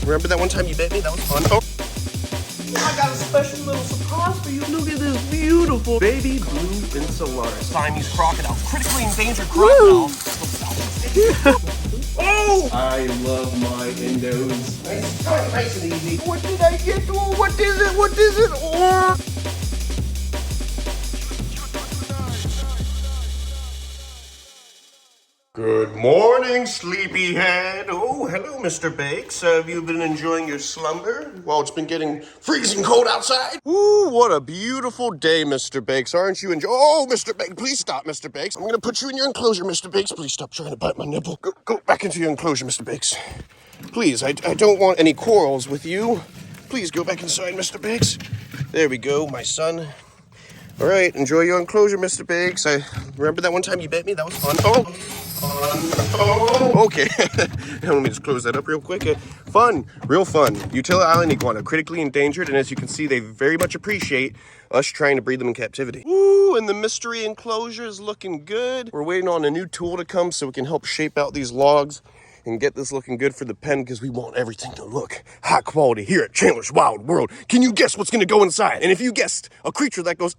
Remember that one time you bit me? That was fun. Oh. I got a special little surprise for you. Look at this beautiful baby blue Insularis Siamese crocodile, critically endangered crocodile. Oh! I love my endos. Nice and easy. What did I get? Oh, what is it? What is it? Oh! Good morning, sleepyhead. Oh, hello, Mr. Bakes. Have you been enjoying your slumber while it's been getting freezing cold outside? Ooh, what a beautiful day, Mr. Bakes. Aren't you enjoying? Oh, Mr. Bakes, please stop, Mr. Bakes. I'm gonna put you in your enclosure, Mr. Bakes. Please stop trying to bite my nipple. Go back into your enclosure, Mr. Bakes. Please, I don't want any quarrels with you. Please go back inside, Mr. Bakes. There we go, my son. All right, enjoy your enclosure, Mr. Bakes. I remember that one time you bit me? That was fun. Oh, okay. Let me just close that up real quick. Fun, real fun. Utila Island iguana, critically endangered, and as you can see, they very much appreciate us trying to breed them in captivity. Ooh, and the mystery enclosure is looking good. We're waiting on a new tool to come so we can help shape out these logs and get this looking good for the pen because we want everything to look high quality here at Chandler's Wild World. Can you guess what's gonna go inside? And if you guessed a creature that goes,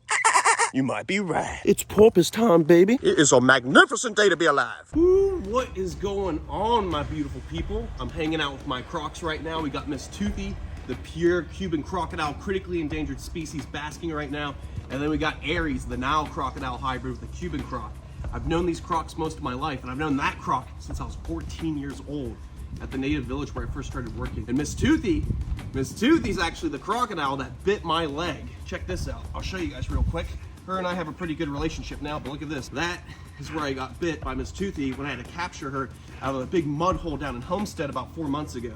you might be right. It's porpoise time, baby. It is a magnificent day to be alive. Ooh, what is going on, my beautiful people? I'm hanging out with my crocs right now. We got Miss Toothy, the pure Cuban crocodile, critically endangered species, basking right now. And then we got Aries, the Nile crocodile hybrid with the Cuban croc. I've known these crocs most of my life, and I've known that croc since I was 14 years old at the native village where I first started working. And Miss Toothy's actually the crocodile that bit my leg. Check this out. I'll show you guys real quick. Her and I have a pretty good relationship now, but look at this. That is where I got bit by Miss Toothy when I had to capture her out of a big mud hole down in Homestead about 4 months ago.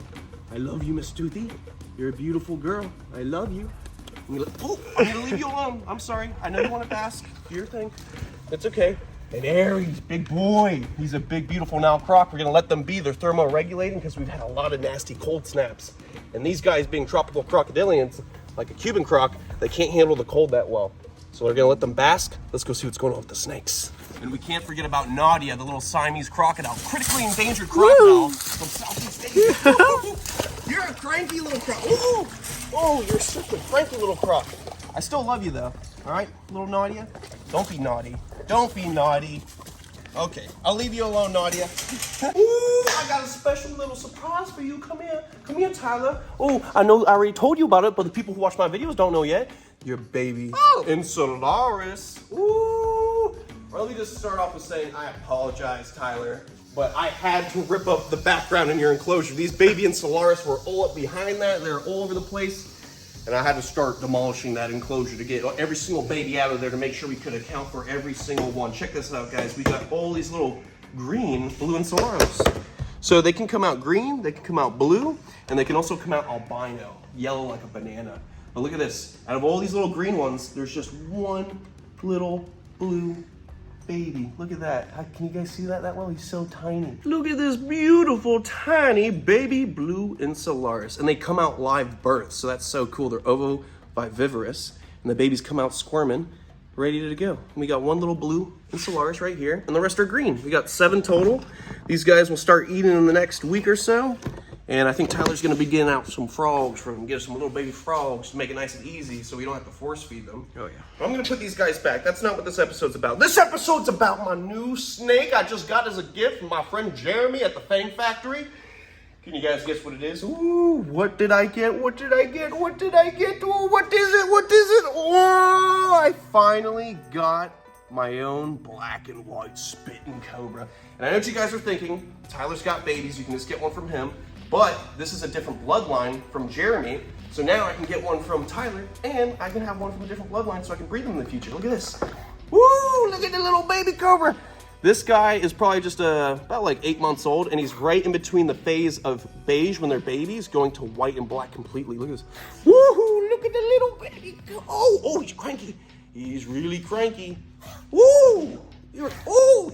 I love you, Miss Toothy. You're a beautiful girl. I love you. I'm gonna leave you alone. I'm sorry. I know you want to bask. Do your thing. It's okay. And Aries, big boy. He's a big, beautiful Nile croc. We're gonna let them be. They're thermoregulating because we've had a lot of nasty cold snaps. And these guys being tropical crocodilians, like a Cuban croc, they can't handle the cold that well. So we're gonna let them bask. Let's go see what's going on with the snakes. And we can't forget about Nadia, the little Siamese crocodile, critically endangered crocodile from Southeast Asia. You're a cranky little croc. Ooh. Oh, you're such a cranky little croc. I still love you though, all right, little Nadia? Don't be naughty. Don't be naughty. Okay, I'll leave you alone, Nadia. Ooh, I got a special little surprise for you. Come here, Tyler. Oh, I know I already told you about it, but the people who watch my videos don't know yet. Your baby Insularis. Ooh. Or let me just start off with saying I apologize, Tyler, but I had to rip up the background in your enclosure. These baby Insularis were all up behind that. They're all over the place. And I had to start demolishing that enclosure to get every single baby out of there to make sure we could account for every single one. Check this out, guys. We got all these little green blue Insularis. So they can come out green, they can come out blue, and they can also come out albino, yellow like a banana. But look at this. Out of all these little green ones, there's just one little blue baby. Look at that. Can you guys see that well? He's so tiny. Look at this beautiful, tiny baby blue Insularis. And they come out live birth, so that's so cool. They're ovoviviparous, and the babies come out squirming, ready to go. And we got one little blue Insularis right here, and the rest are green. We got 7 total. These guys will start eating in the next week or so. And I think Tyler's gonna be getting out some frogs for him, get some little baby frogs to make it nice and easy so we don't have to force feed them. Oh yeah. I'm gonna put these guys back. That's not what this episode's about. This episode's about my new snake I just got as a gift from my friend Jeremy at the Fang Factory. Can you guys guess what it is? Ooh, what did I get? What did I get? What did I get? Ooh, what is it? What is it? Oh, I finally got my own black and white spitting cobra. And I know what you guys are thinking, Tyler's got babies, you can just get one from him. But this is a different bloodline from Jeremy. So now I can get one from Tyler and I can have one from a different bloodline so I can breed them in the future. Look at this. Woo, look at the little baby cobra. This guy is probably just about like 8 months old, and he's right in between the phase of beige when they're babies going to white and black completely. Look at this. Woohoo, look at the little baby. Oh, he's cranky. He's really cranky. Woo!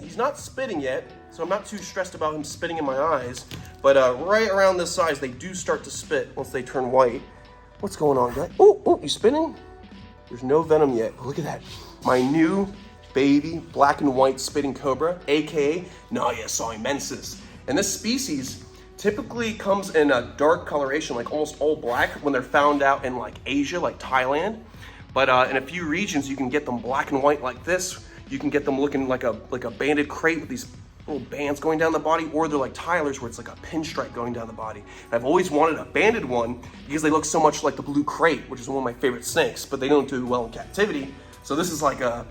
He's not spitting yet, so I'm not too stressed about him spitting in my eyes. But right around this size, they do start to spit once they turn white. What's going on, guys? Oh, you spitting? There's no venom yet. Look at that. My new baby black and white spitting cobra, aka Naja sauimensis. And this species typically comes in a dark coloration, like almost all black, when they're found out in like Asia, like Thailand. But in a few regions, you can get them black and white like this. You can get them looking like a banded crate with these little bands going down the body, or they're like Tyler's where it's like a pinstripe going down the body. And I've always wanted a banded one because they look so much like the blue crate, which is one of my favorite snakes, but they don't do well in captivity. So this is like a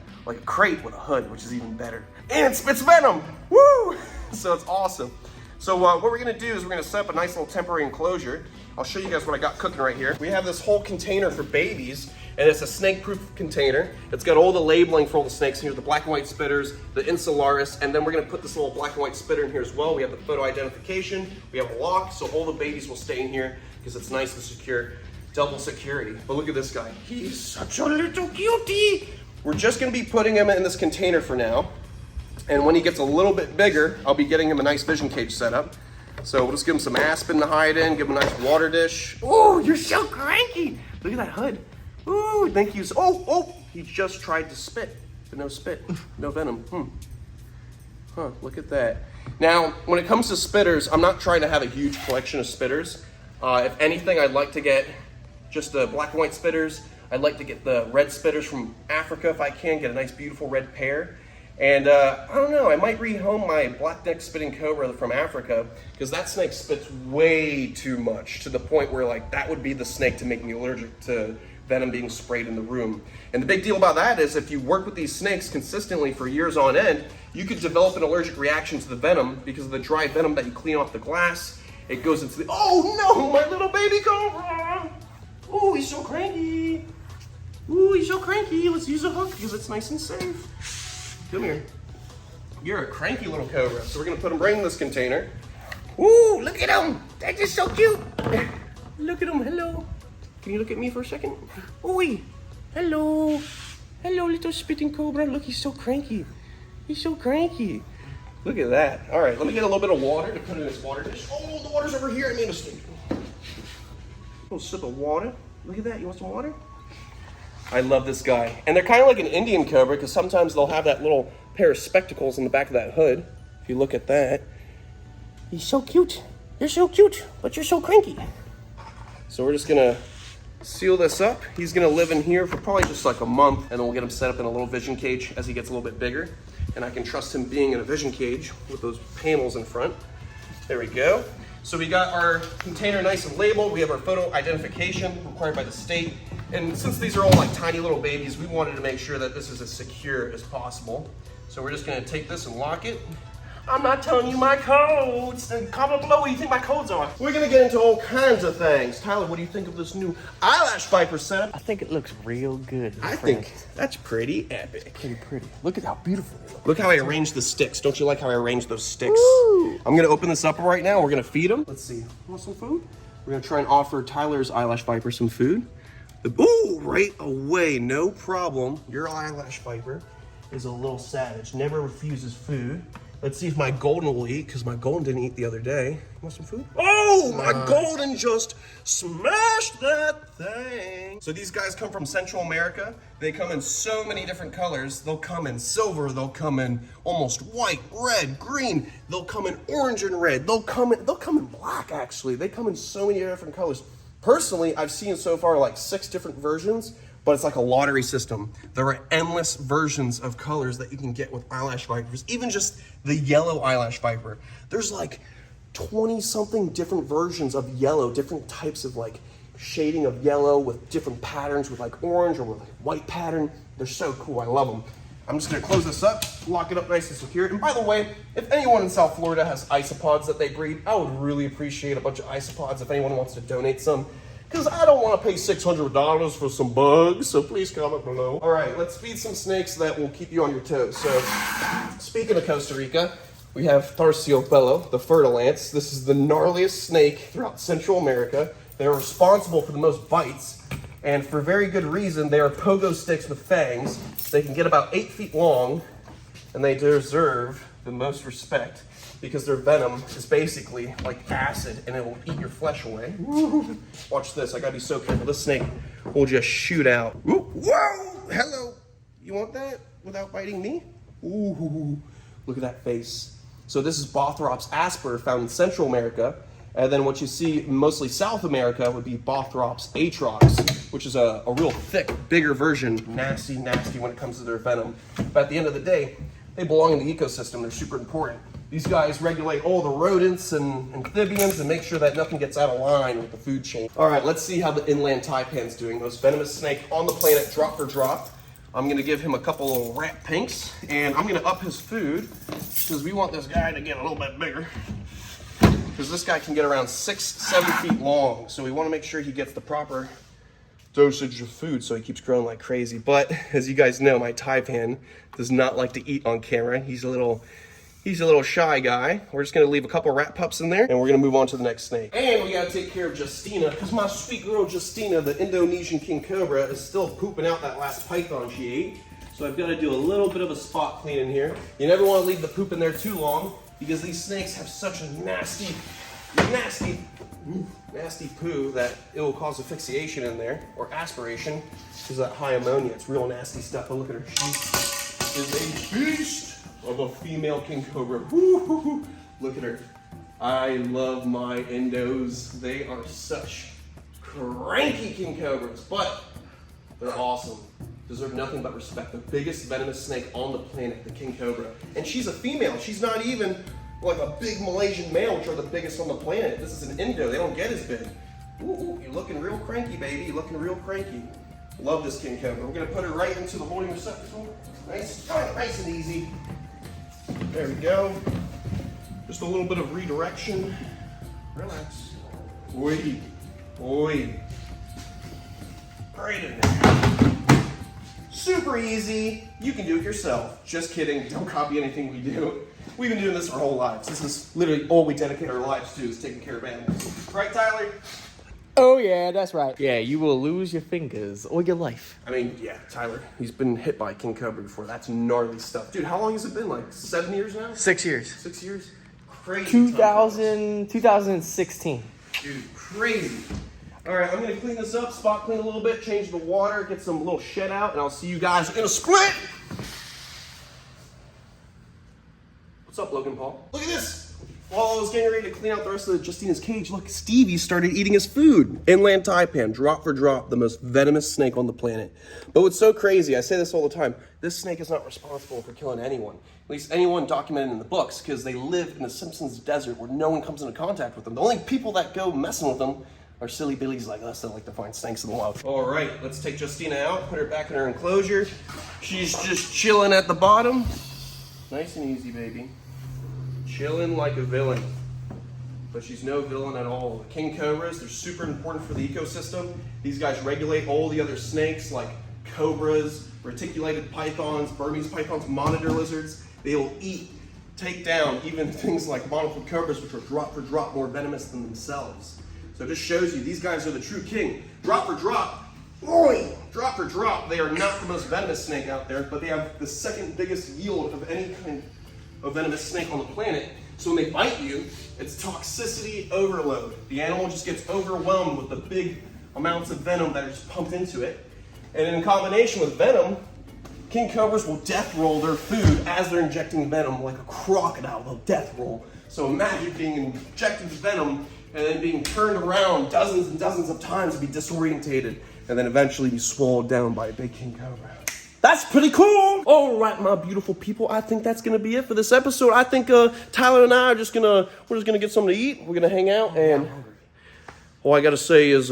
crate with a hood, which is even better. And it spits venom, woo! So it's awesome. So what we're gonna do is we're gonna set up a nice little temporary enclosure. I'll show you guys what I got cooking right here. We have this whole container for babies, and it's a snake-proof container. It's got all the labeling for all the snakes here, the black and white spitters, the insularis, and then we're gonna put this little black and white spitter in here as well. We have the photo identification, we have a lock, so all the babies will stay in here because it's nice and secure. Double security. But look at this guy. He's such a little cutie. We're just gonna be putting him in this container for now. And when he gets a little bit bigger, I'll be getting him a nice vision cage set up. So we'll just give him some aspen to hide in, give him a nice water dish. Oh, you're so cranky. Look at that hood. Ooh, thank you. Oh, he just tried to spit, but no spit, no venom. Huh, look at that. Now, when it comes to spitters, I'm not trying to have a huge collection of spitters. If anything, I'd like to get just the black and white spitters. I'd like to get the red spitters from Africa if I can, get a nice beautiful red pair. And I don't know, I might rehome my black-necked spitting cobra from Africa because that snake spits way too much to the point where like that would be the snake to make me allergic to venom being sprayed in the room. And the big deal about that is if you work with these snakes consistently for years on end, you could develop an allergic reaction to the venom because of the dry venom that you clean off the glass. It goes into the, oh no, my little baby cobra! Oh, he's so cranky. Ooh, he's so cranky. Let's use a hook because it's nice and safe. Come here. You're a cranky little cobra. So we're gonna put him right in this container. Ooh, look at him. That's just so cute. Look at him, hello. Can you look at me for a second? Ooh, hello. Hello, little spitting cobra. Look, he's so cranky. He's so cranky. Look at that. All right, let me get a little bit of water to put in this water dish. Oh, the water's over here. I made a mistake. A little sip of water. Look at that. You want some water? I love this guy. And they're kind of like an Indian cobra because sometimes they'll have that little pair of spectacles in the back of that hood. If you look at that. He's so cute. You're so cute, but you're so cranky. So we're just gonna seal this up. He's gonna live in here for probably just like a month, and then we'll get him set up in a little vision cage as he gets a little bit bigger. And I can trust him being in a vision cage with those panels in front. There we go. So we got our container nice and labeled. We have our photo identification required by the state. And since these are all like tiny little babies, we wanted to make sure that this is as secure as possible. So we're just gonna take this and lock it. I'm not telling you my codes. And comment below what do you think my codes are. We're gonna get into all kinds of things. Tyler, what do you think of this new eyelash viper setup? I think it looks real good. I think that's pretty epic. Pretty pretty. Look at how beautiful they look. Look how I arranged the sticks. Don't you like how I arranged those sticks? Woo. I'm gonna open this up right now. We're gonna feed him. Let's see. Want some food? We're gonna try and offer Tyler's eyelash viper some food. Ooh, right away, no problem. Your eyelash viper is a little savage. Never refuses food. Let's see if my golden will eat, because my golden didn't eat the other day. You want some food? Oh, my golden just smashed that thing. So these guys come from Central America. They come in so many different colors. They'll come in silver. They'll come in almost white, red, green. They'll come in orange and red. They'll come in black, actually. They come in so many different colors. Personally, I've seen so far like 6 different versions, but it's like a lottery system. There are endless versions of colors that you can get with eyelash vipers. Even just the yellow eyelash viper. There's like 20 something different versions of yellow, different types of like shading of yellow with different patterns with like orange or with like white pattern. They're so cool, I love them. I'm just gonna close this up, lock it up nice and secure. And by the way, if anyone in South Florida has isopods that they breed, I would really appreciate a bunch of isopods if anyone wants to donate some, because I don't want to pay $600 for some bugs, so please comment below. All right, let's feed some snakes that will keep you on your toes. So, speaking of Costa Rica, we have Terciopelo, the fertile ants. This is the gnarliest snake throughout Central America. They're responsible for the most bites, and for very good reason. They are pogo sticks with fangs. They can get about 8 feet long, and they deserve the most respect because their venom is basically like acid, and it will eat your flesh away. Woo. Watch this, I gotta be so careful. This snake will just shoot out. Whoa, hello, you want that? without biting me? Ooh, look at that face. So this is Bothrops asper, found in Central America. And then what you see mostly South America would be Bothrops atrox, which is a real thick, bigger version. Nasty, nasty when it comes to their venom. But at the end of the day, they belong in the ecosystem. They're super important. These guys regulate all the rodents and amphibians and make sure that nothing gets out of line with the food chain. All right, let's see how the inland taipan's doing. Most venomous snake on the planet, drop for drop. I'm gonna give him a couple rat pinks, and I'm gonna up his food because we want this guy to get a little bit bigger. Because this guy can get around 6-7 feet long, so we want to make sure he gets the proper dosage of food so he keeps growing like crazy. But as you guys know, my taipan does not like to eat on camera. He's a little shy guy. We're just gonna leave a couple rat pups in there, and we're gonna move on to the next snake. And we gotta take care of Justina, because my sweet girl Justina, the Indonesian king cobra, is still pooping out that last python she ate. So I've got to do a little bit of a spot clean in here. You never want to leave the poop in there too long, because these snakes have such a nasty poo that it will cause asphyxiation in there, or aspiration, because that high ammonia. It's real nasty stuff. But look at her. She is a beast of a female king cobra. Woo-hoo-hoo. Look at her. I love my Indos. They are such cranky king cobras, but they're awesome. Deserve nothing but respect. The biggest venomous snake on the planet, the king cobra. And she's a female. She's not even like a big Malaysian male, which are the biggest on the planet. This is an Indo. They don't get as big. Ooh, you're looking real cranky, baby. You're looking real cranky. Love this king cobra. We're gonna put her right into the holding receptacle. Nice and easy. There we go. Just a little bit of redirection. Relax. Oi. Right in there. Super easy. You can do it yourself. Just kidding. Don't copy anything we do. We've been doing this our whole lives. This is literally all we dedicate our lives to, is taking care of animals. Right, Tyler? Oh yeah, that's right. Yeah, you will lose your fingers or your life. I mean, yeah, Tyler, he's been hit by a king cobra before. That's gnarly stuff. Dude, how long has it been? Like 7 years now? 6 years. 6 years? Crazy. 2016. Dude, crazy. All right, I'm gonna clean this up, spot clean a little bit, change the water, get some little shed out, and I'll see you guys in a split. What's up, Logan Paul? Look at this. While I was getting ready to clean out the rest of Justina's cage, look, Stevie started eating his food. Inland taipan, drop for drop, the most venomous snake on the planet. But what's so crazy, I say this all the time, this snake is not responsible for killing anyone. At least anyone documented in the books, because they live in the Simpsons desert where no one comes into contact with them. The only people that go messing with them are silly billies like us that like to find snakes in the wild. All right, let's take Justina out, put her back in her enclosure. She's just chilling at the bottom. Nice and easy, baby. Chilling like a villain. But she's no villain at all. The king cobras, they're super important for the ecosystem. These guys regulate all the other snakes like cobras, reticulated pythons, Burmese pythons, monitor lizards. They'll eat, take down even things like monocled cobras, which are drop for drop more venomous than themselves. So it just shows you these guys are the true king. Drop for drop. Oi! Drop for drop. They are not the most venomous snake out there, but they have the second biggest yield of any kind of venomous snake on the planet. So when they bite you, it's toxicity overload. The animal just gets overwhelmed with the big amounts of venom that are just pumped into it. And in combination with venom, king cobras will death roll their food as they're injecting venom, like a crocodile. They'll death roll. So imagine being injected with venom and then being turned around dozens and dozens of times to be disorientated, and then eventually be swallowed down by a big king cobra. That's pretty cool. All right, my beautiful people, I think that's gonna be it for this episode. I think Tyler and I are just gonna get something to eat. We're gonna hang out, and all I gotta say is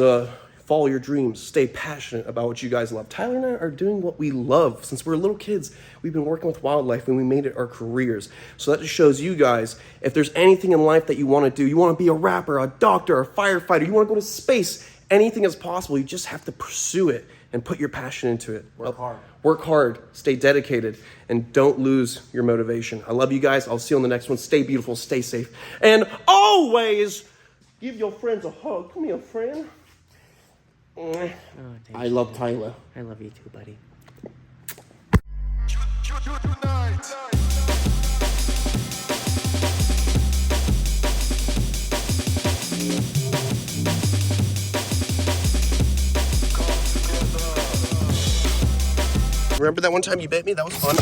follow your dreams. Stay passionate about what you guys love. Tyler and I are doing what we love. Since we're little kids, we've been working with wildlife, and we made it our careers. So that just shows you guys, if there's anything in life that you want to do, you want to be a rapper, a doctor, a firefighter, you want to go to space, anything is possible. You just have to pursue it and put your passion into it. Work hard, stay dedicated, and don't lose your motivation. I love you guys. I'll see you on the next one. Stay beautiful, stay safe, and always give your friends a hug. Come here, friend. Oh, I love Tyler. I love you too, buddy. Remember that one time you bit me? That was fun.